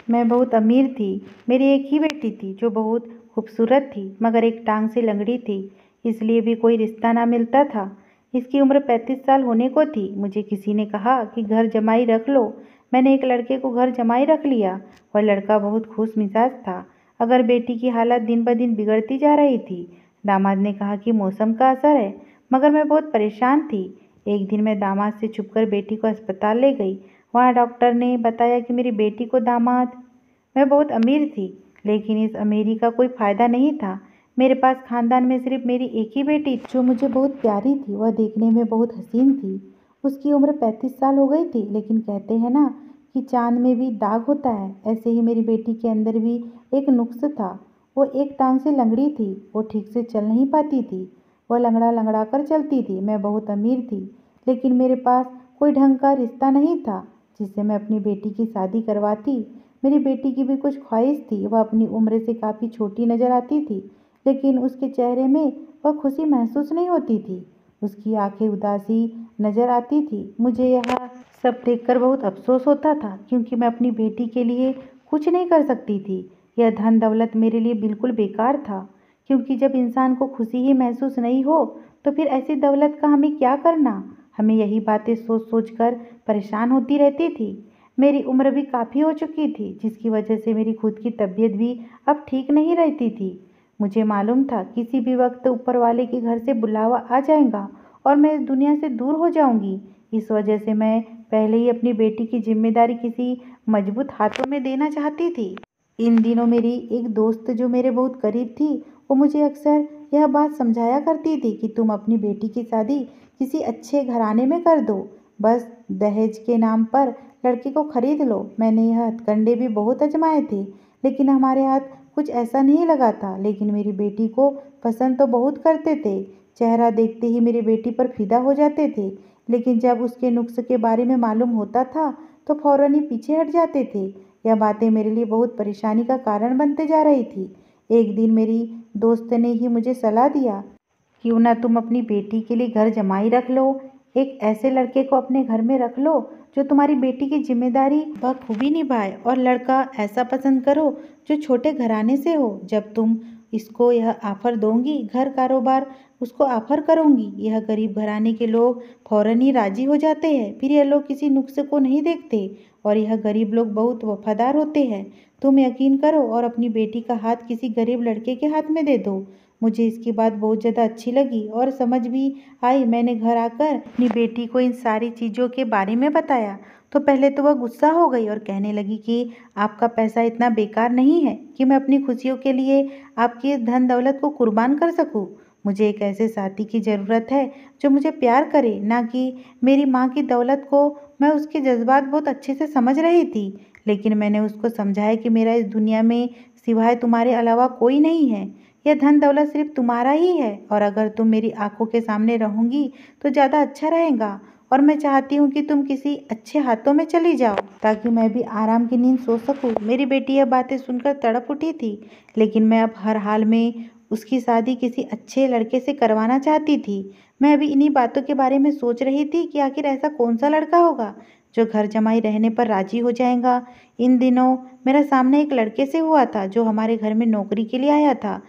मैं बहुत अमीर थी। मेरी एक ही बेटी थी जो बहुत खूबसूरत थी, मगर एक टांग से लंगड़ी थी, इसलिए भी कोई रिश्ता ना मिलता था। इसकी उम्र 35 साल होने को थी। मुझे किसी ने कहा कि घर जमाई रख लो। मैंने एक लड़के को घर जमाई रख लिया। वह लड़का बहुत खुश मिजाज था, अगर बेटी की हालत दिन ब दिन बिगड़ती जा रही थी। दामाद ने कहा कि मौसम का असर है, मगर मैं बहुत परेशान थी। एक दिन मैं दामाद से छुपकर बेटी को अस्पताल ले गई। वहाँ डॉक्टर ने बताया कि मेरी बेटी को दामाद। मैं बहुत अमीर थी, लेकिन इस अमीरी का कोई फ़ायदा नहीं था। मेरे पास खानदान में सिर्फ मेरी एक ही बेटी थी, जो मुझे बहुत प्यारी थी। वह देखने में बहुत हसीन थी। उसकी उम्र 35 साल हो गई थी, लेकिन कहते हैं ना कि चाँद में भी दाग होता है, ऐसे ही मेरी बेटी के अंदर भी एक नुक्स था। वो एक टांग से लंगड़ी थी, वो ठीक से चल नहीं पाती थी, वह लंगड़ा लंगड़ा कर चलती थी। मैं बहुत अमीर थी, लेकिन मेरे पास कोई ढंग का रिश्ता नहीं था जिससे मैं अपनी बेटी की शादी करवाती। मेरी बेटी की भी कुछ ख्वाहिश थी। वह अपनी उम्र से काफ़ी छोटी नज़र आती थी, लेकिन उसके चेहरे में वह खुशी महसूस नहीं होती थी। उसकी आंखें उदासी नज़र आती थी। मुझे यह सब देखकर बहुत अफसोस होता था, क्योंकि मैं अपनी बेटी के लिए कुछ नहीं कर सकती थी। यह धन दौलत मेरे लिए बिल्कुल बेकार था, क्योंकि जब इंसान को खुशी ही महसूस नहीं हो तो फिर ऐसी दौलत का हमें क्या करना। हमें यही बातें सोच सोच कर परेशान होती रहती थी। मेरी उम्र भी काफ़ी हो चुकी थी, जिसकी वजह से मेरी खुद की तबीयत भी अब ठीक नहीं रहती थी। मुझे मालूम था किसी भी वक्त ऊपर वाले के घर से बुलावा आ जाएगा और मैं इस दुनिया से दूर हो जाऊंगी। इस वजह से मैं पहले ही अपनी बेटी की जिम्मेदारी किसी मजबूत हाथों में देना चाहती थी। इन दिनों मेरी एक दोस्त जो मेरे बहुत करीब थी, वो मुझे अक्सर यह बात समझाया करती थी कि तुम अपनी बेटी की शादी किसी अच्छे घराने में कर दो, बस दहेज के नाम पर लड़के को खरीद लो। मैंने यह हथकंडे भी बहुत आजमाए थे, लेकिन हमारे हाथ कुछ ऐसा नहीं लगा था। लेकिन मेरी बेटी को पसंद तो बहुत करते थे। चेहरा देखते ही मेरी बेटी पर फिदा हो जाते थे, लेकिन जब उसके नुक्स के बारे में मालूम होता था तो फौरन ही पीछे हट जाते थे। यह बातें मेरे लिए बहुत परेशानी का कारण बनते जा रही थी। एक दिन मेरी दोस्त ने ही मुझे सलाह दिया, क्यों ना तुम अपनी बेटी के लिए घर जमाई रख लो। एक ऐसे लड़के को अपने घर में रख लो जो तुम्हारी बेटी की जिम्मेदारी बखूबी निभाए, और लड़का ऐसा पसंद करो जो छोटे घराने से हो। जब तुम इसको यह ऑफर दोगी, घर कारोबार उसको ऑफर करूंगी, यह गरीब घराने के लोग फौरन ही राजी हो जाते हैं। फिर यह लोग किसी नुक्स को नहीं देखते, और यह गरीब लोग बहुत वफादार होते हैं। तुम यकीन करो और अपनी बेटी का हाथ किसी गरीब लड़के के हाथ में दे दो। मुझे इसकी बात बहुत ज़्यादा अच्छी लगी और समझ भी आई। मैंने घर आकर अपनी बेटी को इन सारी चीज़ों के बारे में बताया तो पहले तो वह गुस्सा हो गई और कहने लगी कि आपका पैसा इतना बेकार नहीं है कि मैं अपनी खुशियों के लिए आपकी इस धन दौलत को कुर्बान कर सकूं। मुझे एक ऐसे साथी की ज़रूरत है जो मुझे प्यार करे, ना कि मेरी माँ की दौलत को। मैं उसके जज्बात बहुत अच्छे से समझ रही थी, लेकिन मैंने उसको समझाया कि मेरा इस दुनिया में सिवाय तुम्हारे अलावा कोई नहीं है। यह धन दौलत सिर्फ तुम्हारा ही है, और अगर तुम मेरी आंखों के सामने रहोगी तो ज़्यादा अच्छा रहेगा। और मैं चाहती हूँ कि तुम किसी अच्छे हाथों में चली जाओ, ताकि मैं भी आराम की नींद सो सकूँ। मेरी बेटी यह बातें सुनकर तड़प उठी थी, लेकिन मैं अब हर हाल में उसकी शादी किसी अच्छे लड़के से करवाना चाहती थी। मैं अभी इन्हीं बातों के बारे में सोच रही थी कि आखिर ऐसा कौन सा लड़का होगा जो घर जमाई रहने पर राजी हो जाएगा। इन दिनों मेरा सामने एक लड़के से हुआ था जो हमारे घर में नौकरी के लिए आया था।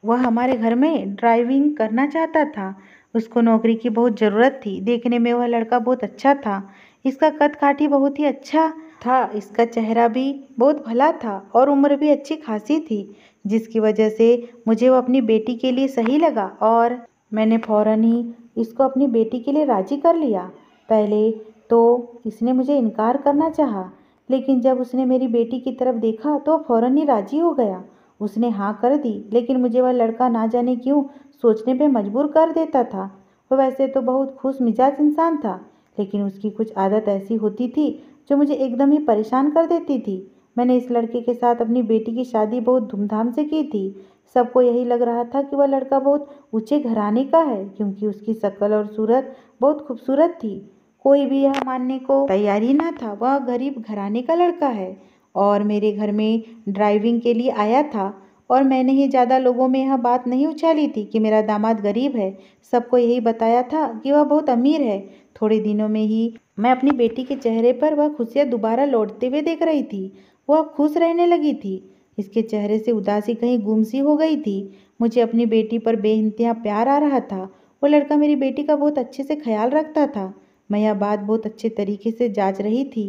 वह हमारे घर में ड्राइविंग करना चाहता था। उसको नौकरी की बहुत ज़रूरत थी। देखने में वह लड़का बहुत अच्छा था। इसका कद काठी बहुत ही अच्छा था, इसका चेहरा भी बहुत भला था और उम्र भी अच्छी खासी थी, जिसकी वजह से मुझे वो अपनी बेटी के लिए सही लगा और मैंने फ़ौरन ही इसको अपनी बेटी के लिए राज़ी कर लिया। पहले तो इसने मुझे इनकार करना चाहा, लेकिन जब उसने मेरी बेटी की तरफ देखा तो फ़ौरन ही राज़ी हो गया। उसने हाँ कर दी, लेकिन मुझे वह लड़का ना जाने क्यों सोचने पे मजबूर कर देता था। वह वैसे तो बहुत खुश मिजाज इंसान था, लेकिन उसकी कुछ आदत ऐसी होती थी जो मुझे एकदम ही परेशान कर देती थी। मैंने इस लड़के के साथ अपनी बेटी की शादी बहुत धूमधाम से की थी। सबको यही लग रहा था कि वह लड़का बहुत ऊंचे घराने का है, क्योंकि उसकी शक्ल और सूरत बहुत खूबसूरत थी। कोई भी यह मानने को तैयार ही ना था वह गरीब घराने का लड़का है और मेरे घर में ड्राइविंग के लिए आया था। और मैंने ही ज़्यादा लोगों में यह बात नहीं उछाली थी कि मेरा दामाद गरीब है। सबको यही बताया था कि वह बहुत अमीर है। थोड़े दिनों में ही मैं अपनी बेटी के चेहरे पर वह खुशियाँ दोबारा लौटते हुए देख रही थी। वो अब खुश रहने लगी थी। इसके चेहरे से उदासी कहीं गुम सी हो गई थी। मुझे अपनी बेटी पर बेइंतहा प्यार आ रहा था। वो लड़का मेरी बेटी का बहुत अच्छे से ख्याल रखता था। मैं यह बात बहुत अच्छे तरीके से जांच रही थी।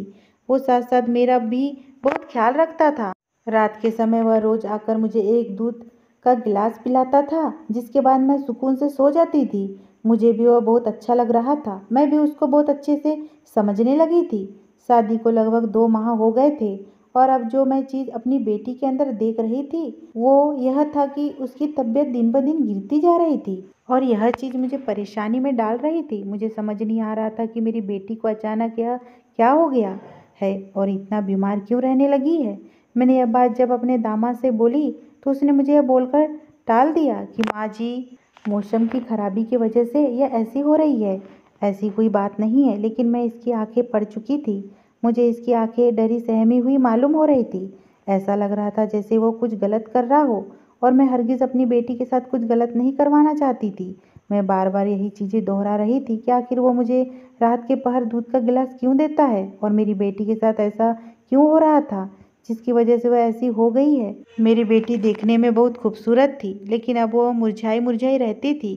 वो साथ साथ मेरा भी बहुत ख्याल रखता था। रात के समय वह रोज आकर मुझे एक दूध का गिलास पिलाता था, जिसके बाद मैं सुकून से सो जाती थी। मुझे भी वह बहुत अच्छा लग रहा था। मैं भी उसको बहुत अच्छे से समझने लगी थी। शादी को लगभग 2 माह हो गए थे और अब जो मैं चीज़ अपनी बेटी के अंदर देख रही थी वो यह था कि उसकी तबीयत दिन ब दिन गिरती जा रही थी और यह चीज़ मुझे परेशानी में डाल रही थी। मुझे समझ नहीं आ रहा था कि मेरी बेटी को अचानक यह क्या हो गया है और इतना बीमार क्यों रहने लगी है। मैंने यह बात जब अपने दामाद से बोली तो उसने मुझे यह बोलकर टाल दिया कि माँ जी, मौसम की खराबी की वजह से यह ऐसी हो रही है। ऐसी कोई बात नहीं है। लेकिन मैं इसकी आंखें पड़ चुकी थी। मुझे इसकी आंखें डरी सहमी हुई मालूम हो रही थी। ऐसा लग रहा था जैसे वो कुछ गलत कर रहा हो और मैं हरगिज़ अपनी बेटी के साथ कुछ गलत नहीं करवाना चाहती थी। मैं बार बार यही चीज़ें दोहरा रही थी कि आखिर वो मुझे रात के पहर दूध का गिलास क्यों देता है और मेरी बेटी के साथ ऐसा क्यों हो रहा था जिसकी वजह से वह ऐसी हो गई है। मेरी बेटी देखने में बहुत खूबसूरत थी, लेकिन अब वो मुरझाई मुरझाई रहती थी।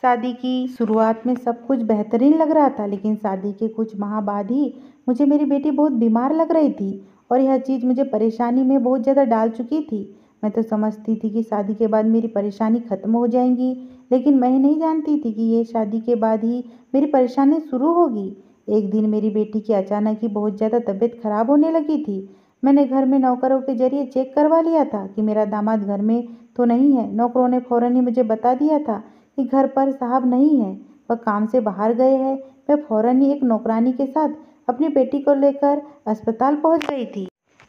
शादी की शुरुआत में सब कुछ बेहतरीन लग रहा था, लेकिन शादी के कुछ माह बाद ही मुझे मेरी बेटी बहुत बीमार लग रही थी और यह चीज़ मुझे परेशानी में बहुत ज़्यादा डाल चुकी थी। मैं तो समझती थी कि शादी के बाद मेरी परेशानी ख़त्म हो जाएंगी, लेकिन मैं नहीं जानती थी कि ये शादी के बाद ही मेरी परेशानी शुरू होगी। एक दिन मेरी बेटी की अचानक ही बहुत ज़्यादा तबीयत खराब होने लगी थी। मैंने घर में नौकरों के जरिए चेक करवा लिया था कि मेरा दामाद घर में तो नहीं है। नौकरों ने फौरन ही मुझे बता दिया था कि घर पर साहब नहीं है, वह काम से बाहर गए हैं। मैं फौरन ही एक नौकरानी के साथ अपनी बेटी को लेकर अस्पताल पहुंच गई थी।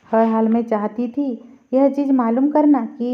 हर हाल में चाहती थी यह चीज़ मालूम करना कि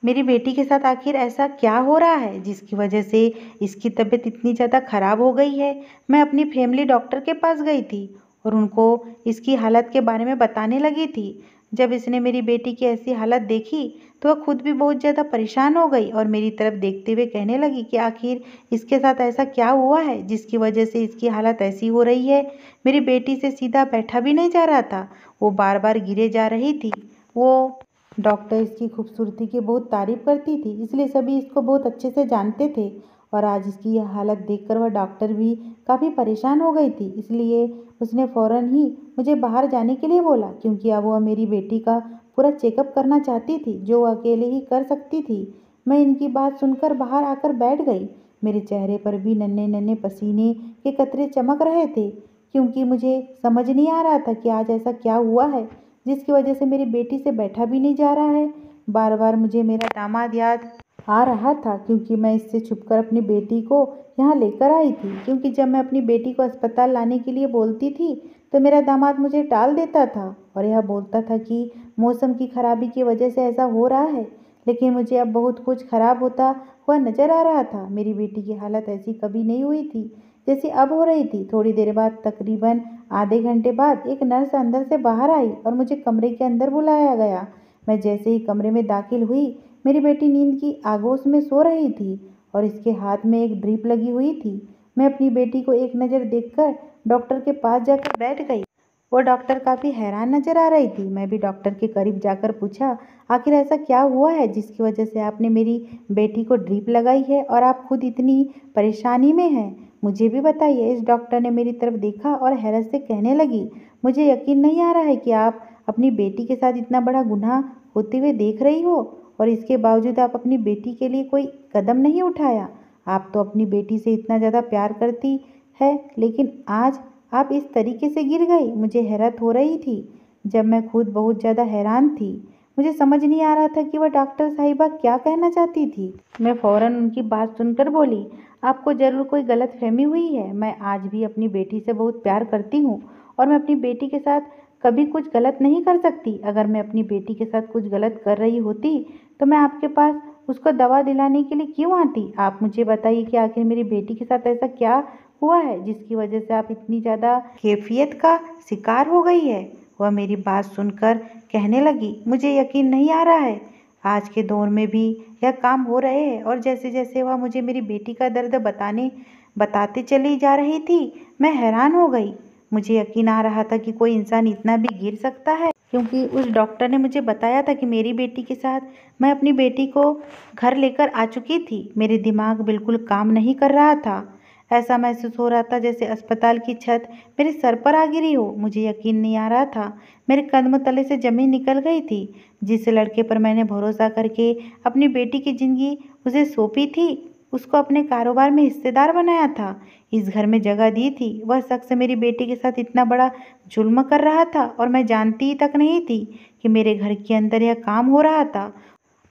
मेरी बेटी के साथ आखिर ऐसा क्या हो रहा है जिसकी वजह से इसकी तबीयत इतनी ज़्यादा ख़राब हो गई है। मैं अपनी फैमिली डॉक्टर के पास गई थी और उनको इसकी हालत के बारे में बताने लगी थी। जब इसने मेरी बेटी की ऐसी हालत देखी तो वह खुद भी बहुत ज़्यादा परेशान हो गई और मेरी तरफ देखते हुए कहने लगी कि आखिर इसके साथ ऐसा क्या हुआ है जिसकी वजह से इसकी हालत ऐसी हो रही है। मेरी बेटी से सीधा बैठा भी नहीं जा रहा था, वो बार बार गिरे जा रही थी। वो डॉक्टर इसकी खूबसूरती की बहुत तारीफ करती थी, इसलिए सभी इसको बहुत अच्छे से जानते थे और आज इसकी यह हालत देखकर वह डॉक्टर भी काफ़ी परेशान हो गई थी। इसलिए उसने फ़ौरन ही मुझे बाहर जाने के लिए बोला, क्योंकि अब वह मेरी बेटी का पूरा चेकअप करना चाहती थी जो वह अकेले ही कर सकती थी। मैं इनकी बात सुनकर बाहर आकर बैठ गई। मेरे चेहरे पर भी नन्हे नन्हे पसीने के कतरे चमक रहे थे, क्योंकि मुझे समझ नहीं आ रहा था कि आज ऐसा क्या हुआ है जिसकी वजह से मेरी बेटी से बैठा भी नहीं जा रहा है। बार बार मुझे मेरा दामाद याद आ रहा था, क्योंकि मैं इससे छुपकर अपनी बेटी को यहाँ लेकर आई थी। क्योंकि जब मैं अपनी बेटी को अस्पताल लाने के लिए बोलती थी तो मेरा दामाद मुझे टाल देता था और यह बोलता था कि मौसम की खराबी की वजह से ऐसा हो रहा है। लेकिन मुझे अब बहुत कुछ खराब होता हुआ नजर आ रहा था। मेरी बेटी की हालत ऐसी कभी नहीं हुई थी जैसी अब हो रही थी। थोड़ी देर बाद, तकरीबन आधे घंटे बाद, एक नर्स अंदर से बाहर आई और मुझे कमरे के अंदर बुलाया गया। मैं जैसे ही कमरे में दाखिल हुई, मेरी बेटी नींद की आगोश में सो रही थी और इसके हाथ में एक ड्रिप लगी हुई थी। मैं अपनी बेटी को एक नज़र देखकर डॉक्टर के पास जाकर बैठ गई। वो डॉक्टर काफ़ी हैरान नजर आ रही थी। मैं भी डॉक्टर के करीब जाकर पूछा, आखिर ऐसा क्या हुआ है जिसकी वजह से आपने मेरी बेटी को ड्रिप लगाई है और आप खुद इतनी परेशानी में हैं? मुझे भी बताइए। इस डॉक्टर ने मेरी तरफ देखा और हैरत से कहने लगी, मुझे यकीन नहीं आ रहा है कि आप अपनी बेटी के साथ इतना बड़ा गुनाह होते हुए देख रही हो और इसके बावजूद आप अपनी बेटी के लिए कोई कदम नहीं उठाया। आप तो अपनी बेटी से इतना ज़्यादा प्यार करती है, लेकिन आज आप इस तरीके से गिर गई। मुझे हैरत हो रही थी, जब मैं खुद बहुत ज़्यादा हैरान थी। मुझे समझ नहीं आ रहा था कि वह डॉक्टर साहिबा क्या कहना चाहती थी। मैं फ़ौरन उनकी बात सुनकर बोली, आपको ज़रूर कोई गलतफहमी हुई है। मैं आज भी अपनी बेटी से बहुत प्यार करती हूँ और मैं अपनी बेटी के साथ कभी कुछ गलत नहीं कर सकती। अगर मैं अपनी बेटी के साथ कुछ गलत कर रही होती तो मैं आपके पास उसको दवा दिलाने के लिए क्यों आती? आप मुझे बताइए कि आखिर मेरी बेटी के साथ ऐसा क्या हुआ है जिसकी वजह से आप इतनी ज़्यादा कैफियत का शिकार हो गई है। वह मेरी बात सुनकर कहने लगी, मुझे यकीन नहीं आ रहा है आज के दौर में भी यह काम हो रहे हैं। और जैसे जैसे वह मुझे मेरी बेटी का दर्द बताते चली जा रही थी, मैं हैरान हो गई। मुझे यकीन आ रहा था कि कोई इंसान इतना भी गिर सकता है। क्योंकि उस डॉक्टर ने मुझे बताया था कि मेरी बेटी के साथ मैं अपनी बेटी को घर लेकर आ चुकी थी। मेरे दिमाग बिल्कुल काम नहीं कर रहा था। ऐसा महसूस हो रहा था जैसे अस्पताल की छत मेरे सर पर आ गिरी हो। मुझे यकीन नहीं आ रहा था, मेरे कदम तले से ज़मीन निकल गई थी। जिस लड़के पर मैंने भरोसा करके अपनी बेटी की ज़िंदगी उसे सौंपी थी, उसको अपने कारोबार में हिस्सेदार बनाया था, इस घर में जगह दी थी, वह शख्स मेरी बेटी के साथ इतना बड़ा जुल्म कर रहा था और मैं जानती तक नहीं थी कि मेरे घर के अंदर यह काम हो रहा था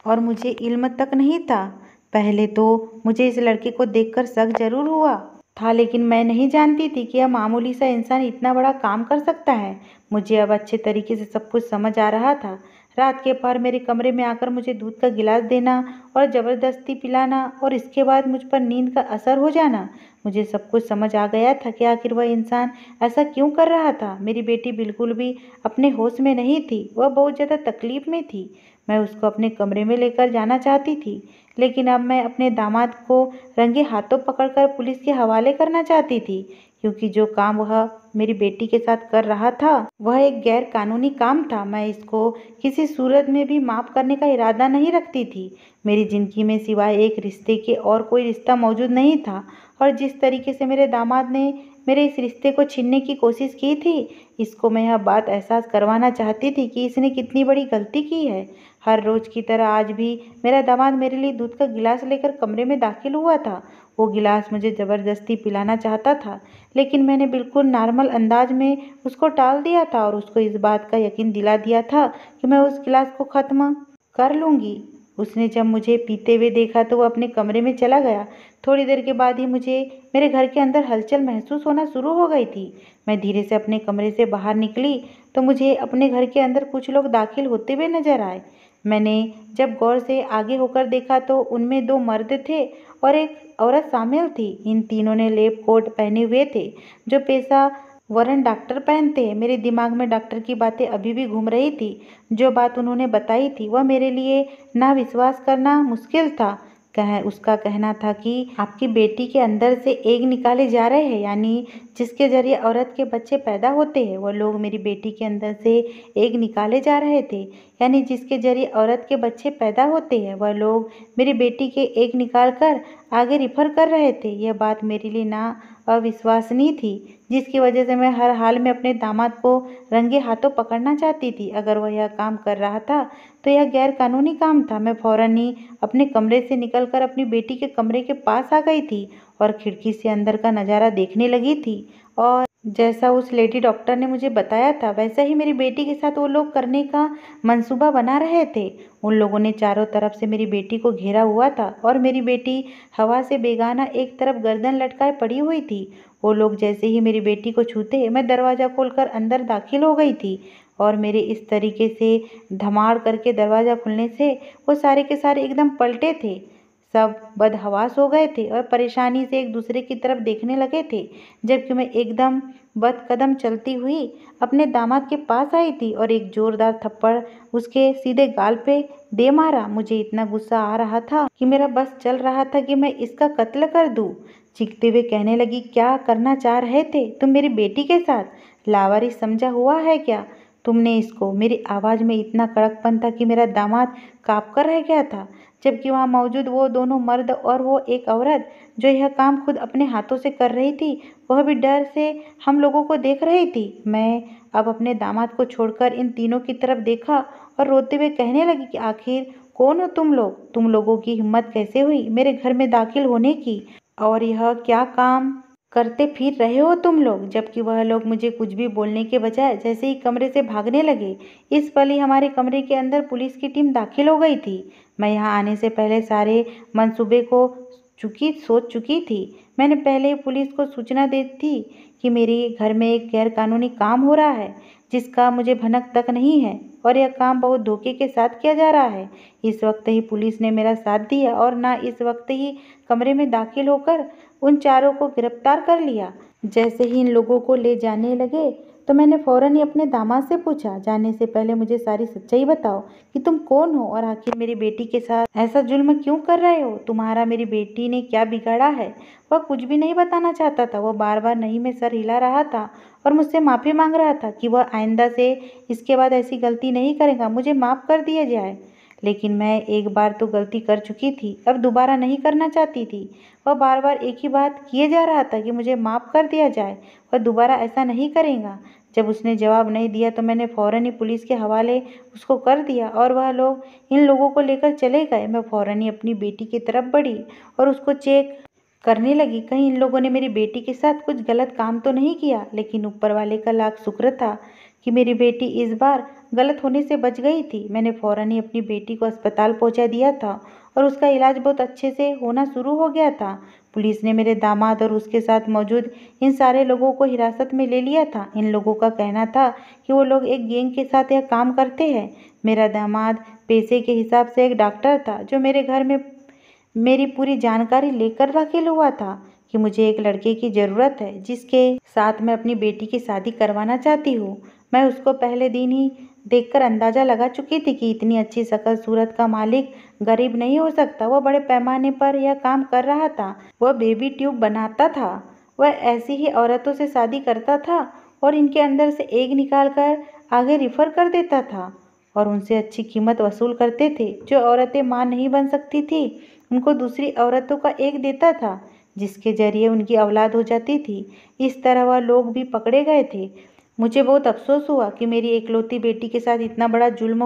और मुझे इल्म तक नहीं था। पहले तो मुझे इस लड़के को देखकर शक जरूर हुआ था, लेकिन मैं नहीं जानती थी कि यह मामूली सा इंसान इतना बड़ा काम कर सकता है। मुझे अब अच्छे तरीके से सब कुछ समझ आ रहा था। रात के पहर मेरे कमरे में आकर मुझे दूध का गिलास देना और ज़बरदस्ती पिलाना और इसके बाद मुझ पर नींद का असर हो जाना, मुझे सब कुछ समझ आ गया था कि आखिर वह इंसान ऐसा क्यों कर रहा था। मेरी बेटी बिल्कुल भी अपने होश में नहीं थी, वह बहुत ज़्यादा तकलीफ में थी। मैं उसको अपने कमरे में लेकर जाना चाहती थी, लेकिन अब मैं अपने दामाद को रंगे हाथों पकड़कर पुलिस के हवाले करना चाहती थी, क्योंकि जो काम वह मेरी बेटी के साथ कर रहा था वह एक गैर कानूनी काम था। मैं इसको किसी सूरत में भी माफ़ करने का इरादा नहीं रखती थी। मेरी ज़िंदगी में सिवाय एक रिश्ते के और कोई रिश्ता मौजूद नहीं था, और जिस तरीके से मेरे दामाद ने मेरे इस रिश्ते को छीनने की कोशिश की थी, इसको मैं यह बात एहसास करवाना चाहती थी कि इसने कितनी बड़ी गलती की है। हर रोज़ की तरह आज भी मेरा दामाद मेरे लिए दूध का गिलास लेकर कमरे में दाखिल हुआ था। वो गिलास मुझे ज़बरदस्ती पिलाना चाहता था, लेकिन मैंने बिल्कुल नॉर्मल अंदाज में उसको टाल दिया था और उसको इस बात का यकीन दिला दिया था कि मैं उस गिलास को ख़त्म कर लूँगी। उसने जब मुझे पीते हुए देखा तो वो अपने कमरे में चला गया। थोड़ी देर के बाद ही मुझे मेरे घर के अंदर हलचल महसूस होना शुरू हो गई थी। मैं धीरे से अपने कमरे से बाहर निकली तो मुझे अपने घर के अंदर कुछ लोग दाखिल होते हुए नजर आए। मैंने जब गौर से आगे होकर देखा तो उनमें 2 मर्द थे और एक औरत शामिल थी। इन तीनों ने लैब कोट पहने हुए थे, जो पेशा वरन डॉक्टर पहनते हैं। मेरे दिमाग में डॉक्टर की बातें अभी भी घूम रही थी। जो बात उन्होंने बताई थी वह मेरे लिए ना विश्वास करना मुश्किल था। उसका कहना था कि आपकी बेटी के अंदर से एग निकाले जा रहे हैं, यानी जिसके जरिए औरत के बच्चे पैदा होते हैं। वह लोग मेरी बेटी के अंदर से एग निकाले जा रहे थे, यानी जिसके जरिए औरत के बच्चे पैदा होते हैं। वह लोग मेरी बेटी के एग निकाल कर आगे रिफ़र कर रहे थे। यह बात मेरे लिए ना अविश्वसनीय थी, जिसकी वजह से मैं हर हाल में अपने दामाद को रंगे हाथों पकड़ना चाहती थी। अगर वह यह काम कर रहा था तो यह गैर कानूनी काम था। मैं फौरन ही अपने कमरे से निकलकर अपनी बेटी के कमरे के पास आ गई थी और खिड़की से अंदर का नज़ारा देखने लगी थी। और जैसा उस लेडी डॉक्टर ने मुझे बताया था वैसा ही मेरी बेटी के साथ वो लोग करने का मंसूबा बना रहे थे। उन लोगों ने चारों तरफ से मेरी बेटी को घेरा हुआ था और मेरी बेटी हवा से बेगाना एक तरफ गर्दन लटकाए पड़ी हुई थी। वो लोग जैसे ही मेरी बेटी को छूते मैं दरवाज़ा खोलकर अंदर दाखिल हो गई थी, और मेरे इस तरीके से धमाड़ करके दरवाज़ा खुलने से वो सारे के सारे एकदम पलटे थे। सब बदहवास हो गए थे और परेशानी से एक दूसरे की तरफ देखने लगे थे, जबकि मैं एकदम बदकदम चलती हुई अपने दामाद के पास आई थी और एक जोरदार थप्पड़ उसके सीधे गाल पे दे मारा। मुझे इतना गुस्सा आ रहा था कि मेरा बस चल रहा था कि मैं इसका कत्ल कर दूं। चीखते हुए कहने लगी, क्या करना चाह रहे थे तुम मेरी बेटी के साथ? लावारिस समझा हुआ है क्या तुमने इसको? मेरी आवाज़ में इतना कड़कपन था कि मेरा दामाद काँप कर रह गया था, जबकि वहाँ मौजूद वो दोनों मर्द और वो एक औरत जो यह काम खुद अपने हाथों से कर रही थी, वह भी डर से हम लोगों को देख रही थी। मैं अब अपने दामाद को छोड़कर इन तीनों की तरफ देखा और रोते हुए कहने लगी कि आखिर कौन हो तुम लोग? तुम लोगों की हिम्मत कैसे हुई मेरे घर में दाखिल होने की? और यह क्या काम करते फिर रहे हो तुम लोग? जबकि वह लोग मुझे कुछ भी बोलने के बजाय जैसे ही कमरे से भागने लगे। इस पल ही हमारे कमरे के अंदर पुलिस की टीम दाखिल हो गई थी। मैं यहाँ आने से पहले सारे मंसूबे को सोच चुकी थी। मैंने पहले ही पुलिस को सूचना दी थी कि मेरे घर में एक गैर कानूनी काम हो रहा है, जिसका मुझे भनक तक नहीं है, और यह काम बहुत धोखे के साथ किया जा रहा है। इस वक्त ही पुलिस ने मेरा साथ दिया और ना इस वक्त ही कमरे में दाखिल होकर उन चारों को गिरफ्तार कर लिया। जैसे ही इन लोगों को ले जाने लगे तो मैंने फौरन ही अपने दामाद से पूछा, जाने से पहले मुझे सारी सच्चाई बताओ कि तुम कौन हो और आखिर मेरी बेटी के साथ ऐसा जुल्म क्यों कर रहे हो? तुम्हारा मेरी बेटी ने क्या बिगाड़ा है? वह कुछ भी नहीं बताना चाहता था। वह बार बार नहीं में सर हिला रहा था और मुझसे माफ़ी मांग रहा था कि वह आइंदा से इसके बाद ऐसी गलती नहीं करेगा, मुझे माफ़ कर दिया जाए। लेकिन मैं एक बार तो गलती कर चुकी थी, अब दोबारा नहीं करना चाहती थी। वह बार बार एक ही बात किए जा रहा था कि मुझे माफ़ कर दिया जाए, वह दोबारा ऐसा नहीं करेगा। जब उसने जवाब नहीं दिया तो मैंने फ़ौरन ही पुलिस के हवाले उसको कर दिया और वह लोग इन लोगों को लेकर चले गए। मैं फ़ौरन ही अपनी बेटी की तरफ बढ़ी और उसको चेक करने लगी, कहीं इन लोगों ने मेरी बेटी के साथ कुछ गलत काम तो नहीं किया। लेकिन ऊपर वाले का लाख शुक्र था कि मेरी बेटी इस बार गलत होने से बच गई थी। मैंने फ़ौरन ही अपनी बेटी को अस्पताल पहुंचा दिया था और उसका इलाज बहुत अच्छे से होना शुरू हो गया था। पुलिस ने मेरे दामाद और उसके साथ मौजूद इन सारे लोगों को हिरासत में ले लिया था। इन लोगों का कहना था कि वो लोग एक गैंग के साथ यह काम करते हैं। मेरा दामाद पेशे के हिसाब से एक डॉक्टर था जो मेरे घर में मेरी पूरी जानकारी लेकर वकील हुआ था कि मुझे एक लड़के की ज़रूरत है जिसके साथ मैं अपनी बेटी की शादी करवाना चाहती हूँ। मैं उसको पहले दिन ही देखकर अंदाज़ा लगा चुकी थी कि इतनी अच्छी शक्ल सूरत का मालिक गरीब नहीं हो सकता। वह बड़े पैमाने पर यह काम कर रहा था। वह बेबी ट्यूब बनाता था। वह ऐसी ही औरतों से शादी करता था और इनके अंदर से एग निकाल कर आगे रिफ़र कर देता था और उनसे अच्छी कीमत वसूल करते थे। जो औरतें माँ नहीं बन सकती थी उनको दूसरी औरतों का एग देता था जिसके जरिए उनकी औलाद हो जाती थी। इस तरह वह लोग भी पकड़े गए थे। मुझे बहुत अफसोस हुआ कि मेरी एकलौती बेटी के साथ इतना बड़ा जुल्म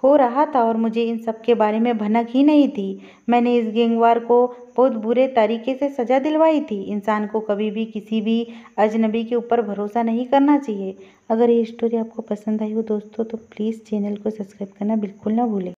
हो रहा था और मुझे इन सब के बारे में भनक ही नहीं थी। मैंने इस गैंगवार को बहुत बुरे तरीके से सज़ा दिलवाई थी। इंसान को कभी भी किसी भी अजनबी के ऊपर भरोसा नहीं करना चाहिए। अगर ये स्टोरी आपको पसंद आई हो दोस्तों तो प्लीज़ चैनल को सब्सक्राइब करना बिल्कुल ना भूलें।